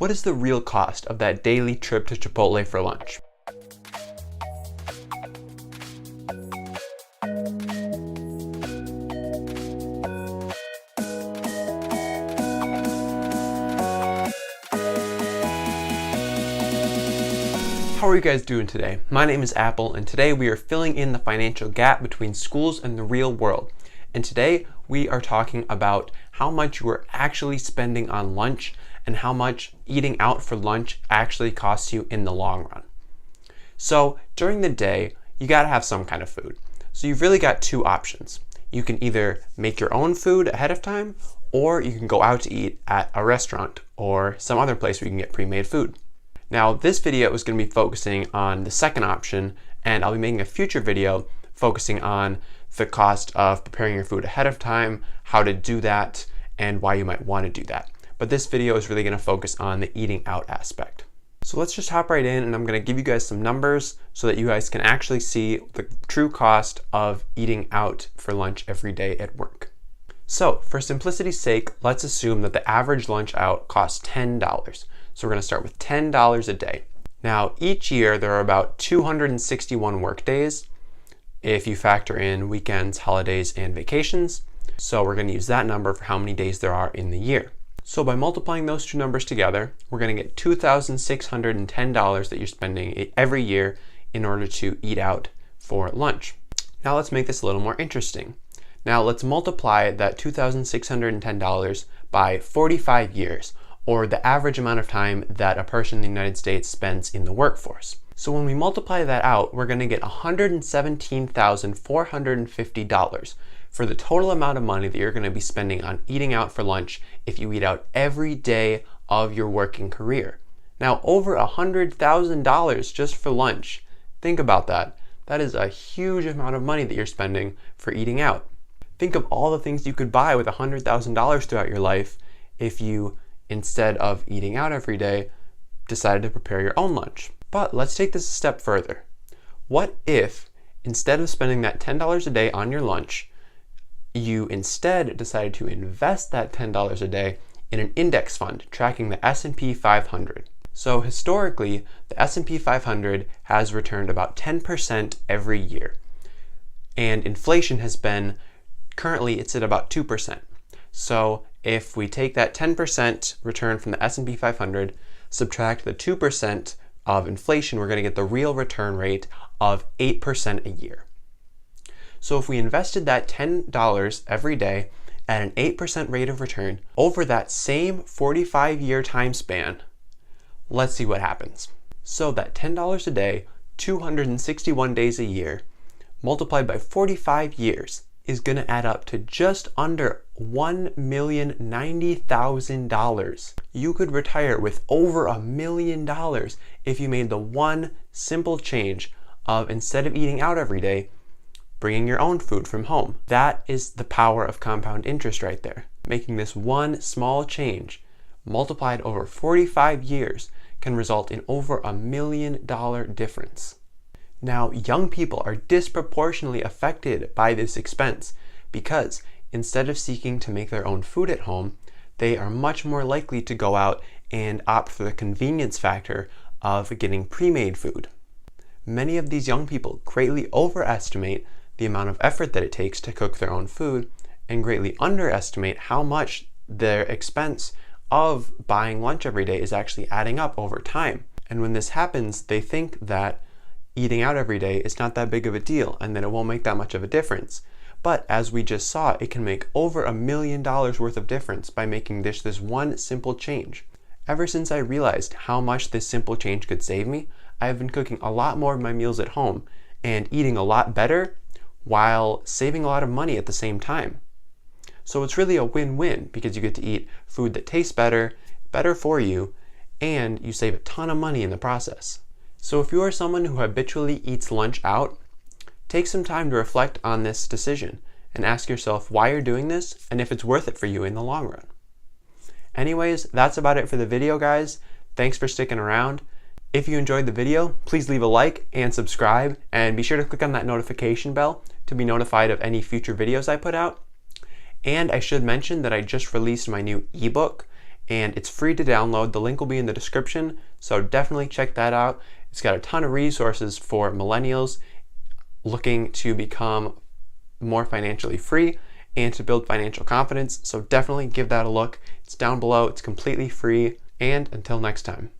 What is the real cost of that daily trip to Chipotle for lunch? How are you guys doing today? My name is Apple, and today we are filling in the financial gap between schools and the real world. And today we are talking about how much you are actually spending on lunch and how much eating out for lunch actually costs you in the long run. So during the day, you gotta have some kind of food. So you've really got two options. You can either make your own food ahead of time, or you can go out to eat at a restaurant or some other place where you can get pre-made food. Now, this video is going to be focusing on the second option, and I'll be making a future video focusing on the cost of preparing your food ahead of time, how to do that, and why you might want to do that. But this video is really going to focus on the eating out aspect. So let's just hop right in, and I'm going to give you guys some numbers so that you guys can actually see the true cost of eating out for lunch every day at work. So for simplicity's sake, let's assume that the average lunch out costs $10. So we're going to start with $10 a day. Now, each year there are about 261 work days if you factor in weekends, holidays, and vacations. So we're going to use that number for how many days there are in the year. So by multiplying those two numbers together, we're going to get $2,610 that you're spending every year in order to eat out for lunch. Now let's make this a little more interesting. Now let's multiply that $2,610 by 45 years, or the average amount of time that a person in the United States spends in the workforce. So when we multiply that out, we're going to get $117,450 for the total amount of money that you're going to be spending on eating out for lunch if you eat out every day of your working career. Now, over $100,000 just for lunch. Think about that. That is a huge amount of money that you're spending for eating out. Think of all the things you could buy with $100,000 throughout your life if you, instead of eating out every day, decided to prepare your own lunch. But let's take this a step further. What if, instead of spending that $10 a day on your lunch, you instead decided to invest that $10 a day in an index fund tracking the S&P 500? So historically, the S&P 500 has returned about 10% every year. And inflation has been, currently it's at about 2%. So if we take that 10% return from the S&P 500, subtract the 2% of inflation, we're going to get the real return rate of 8% a year. So if we invested that $10 every day at an 8% rate of return over that same 45-year time span, let's see what happens. So that $10 a day, 261 days a year, multiplied by 45 years, is going to add up to just under $1,090,000. You could retire with over $1 million if you made the one simple change of, instead of eating out every day, bringing your own food from home. That is the power of compound interest right there. Making this one small change multiplied over 45 years can result in over $1 million difference. Now, young people are disproportionately affected by this expense because instead of seeking to make their own food at home, they are much more likely to go out and opt for the convenience factor of getting pre-made food. Many of these young people greatly overestimate the amount of effort that it takes to cook their own food and greatly underestimate how much their expense of buying lunch every day is actually adding up over time. And when this happens, they think that eating out every day is not that big of a deal and that it won't make that much of a difference. But as we just saw, it can make over $1 million worth of difference by making this one simple change. Ever since I realized how much this simple change could save me, I have been cooking a lot more of my meals at home and eating a lot better while saving a lot of money at the same time. So it's really a win-win because you get to eat food that tastes better for you, and you save a ton of money in the process. So if you are someone who habitually eats lunch out, take some time to reflect on this decision and ask yourself why you're doing this and if it's worth it for you in the long run. Anyways, that's about it for the video, guys. Thanks for sticking around. If you enjoyed the video, please leave a like and subscribe, and be sure to click on that notification bell to be notified of any future videos I put out. And I should mention that I just released my new ebook, and it's free to download. The link will be in the description, so definitely check that out. It's got a ton of resources for millennials looking to become more financially free and to build financial confidence, so definitely give that a look. It's down below, it's completely free, and until next time.